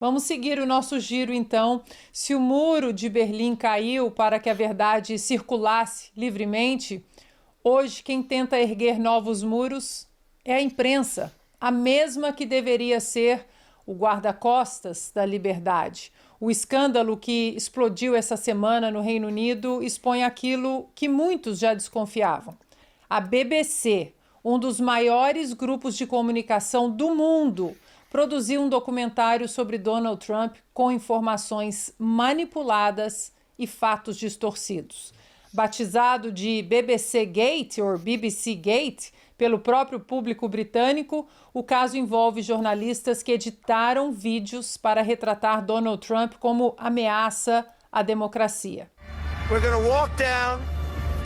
Vamos seguir o nosso giro, então. Se o muro de Berlim caiu para que a verdade circulasse livremente, hoje quem tenta erguer novos muros é a imprensa, a mesma que deveria ser o guarda-costas da liberdade. O escândalo que explodiu essa semana no Reino Unido expõe aquilo que muitos já desconfiavam. A BBC, um dos maiores grupos de comunicação do mundo, produziu um documentário sobre Donald Trump com informações manipuladas e fatos distorcidos. Batizado de BBC Gate ou BBC Gate pelo próprio público britânico, o caso envolve jornalistas que editaram vídeos para retratar Donald Trump como ameaça à democracia. We're going to walk down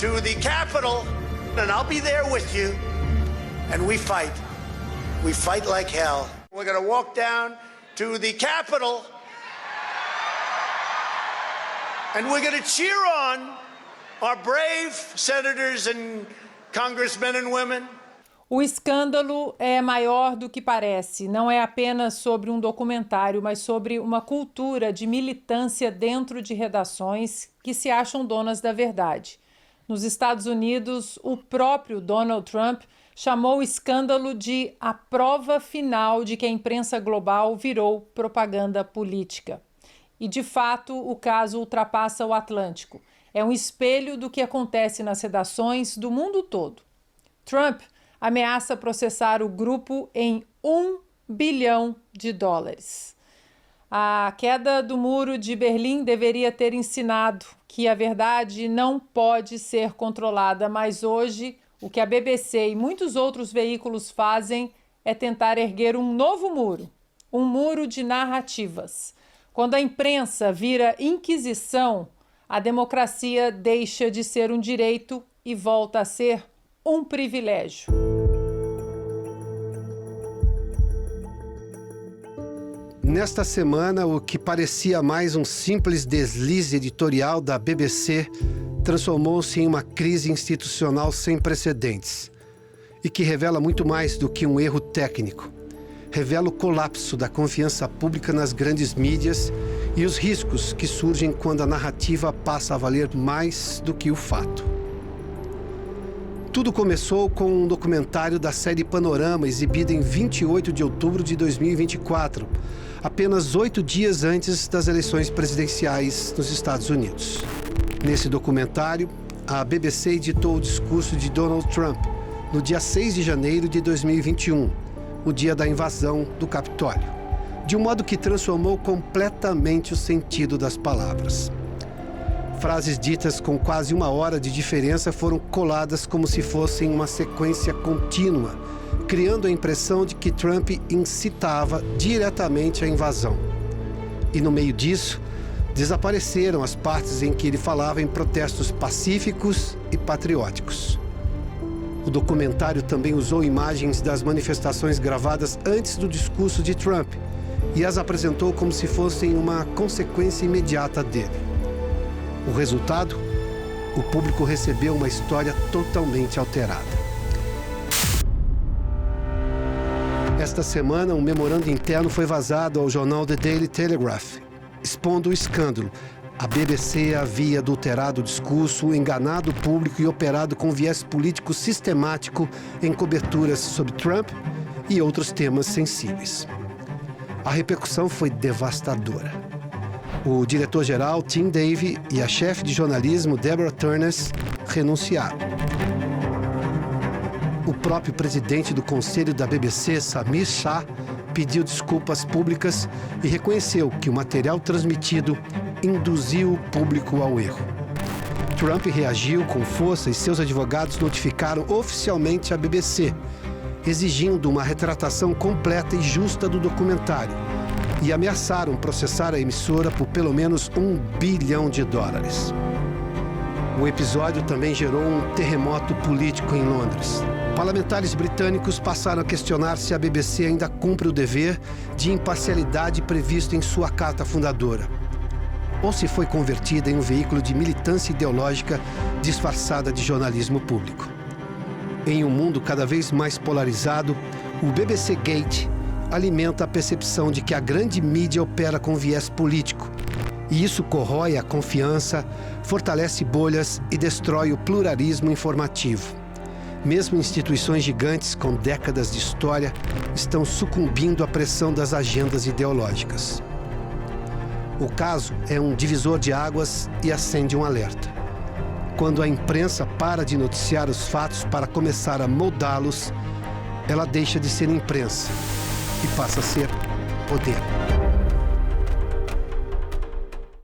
to the Capitol and I'll be there with you and we fight. We fight like hell. We're going to walk down to the Capitol and we're going to cheer on our brave senators and congressmen and women. O escândalo é maior do que parece. Não é apenas sobre um documentário, mas sobre uma cultura de militância dentro de redações que se acham donas da verdade. Nos Estados Unidos, o próprio Donald Trump chamou o escândalo de a prova final de que a imprensa global virou propaganda política. E, de fato, o caso ultrapassa o Atlântico. É um espelho do que acontece nas redações do mundo todo. Trump ameaça processar o grupo em $1 bilhão. A queda do muro de Berlim deveria ter ensinado que a verdade não pode ser controlada, mas hoje o que a BBC e muitos outros veículos fazem é tentar erguer um novo muro, um muro de narrativas. Quando a imprensa vira inquisição, a democracia deixa de ser um direito e volta a ser um privilégio. Nesta semana, o que parecia mais um simples deslize editorial da BBC transformou-se em uma crise institucional sem precedentes e que revela muito mais do que um erro técnico. Revela o colapso da confiança pública nas grandes mídias e os riscos que surgem quando a narrativa passa a valer mais do que o fato. Tudo começou com um documentário da série Panorama, exibido em 28 de outubro de 2024, apenas 8 dias antes das eleições presidenciais nos Estados Unidos. Nesse documentário, a BBC editou o discurso de Donald Trump no dia 6 de janeiro de 2021, o dia da invasão do Capitólio, de um modo que transformou completamente o sentido das palavras. Frases ditas com quase 1 hora de diferença foram coladas como se fossem uma sequência contínua, criando a impressão de que Trump incitava diretamente a invasão. E no meio disso, desapareceram as partes em que ele falava em protestos pacíficos e patrióticos. O documentário também usou imagens das manifestações gravadas antes do discurso de Trump e as apresentou como se fossem uma consequência imediata dele. O resultado? O público recebeu uma história totalmente alterada. Esta semana, um memorando interno foi vazado ao jornal The Daily Telegraph, expondo o escândalo. A BBC havia adulterado o discurso, enganado o público e operado com viés político sistemático em coberturas sobre Trump e outros temas sensíveis. A repercussão foi devastadora. O diretor-geral, Tim Davie, e a chefe de jornalismo, Deborah Turness, renunciaram. O próprio presidente do conselho da BBC, Samir Shah, pediu desculpas públicas e reconheceu que o material transmitido induziu o público ao erro. Trump reagiu com força e seus advogados notificaram oficialmente a BBC, exigindo uma retratação completa e justa do documentário, e ameaçaram processar a emissora por pelo menos $1 bilhão. O episódio também gerou um terremoto político em Londres. Parlamentares britânicos passaram a questionar se a BBC ainda cumpre o dever de imparcialidade previsto em sua carta fundadora, ou se foi convertida em um veículo de militância ideológica disfarçada de jornalismo público. Em um mundo cada vez mais polarizado, o BBC Gate alimenta a percepção de que a grande mídia opera com viés político. E isso corrói a confiança, fortalece bolhas e destrói o pluralismo informativo. Mesmo instituições gigantes com décadas de história estão sucumbindo à pressão das agendas ideológicas. O caso é um divisor de águas e acende um alerta. Quando a imprensa para de noticiar os fatos para começar a moldá-los, ela deixa de ser imprensa e passa a ser poder.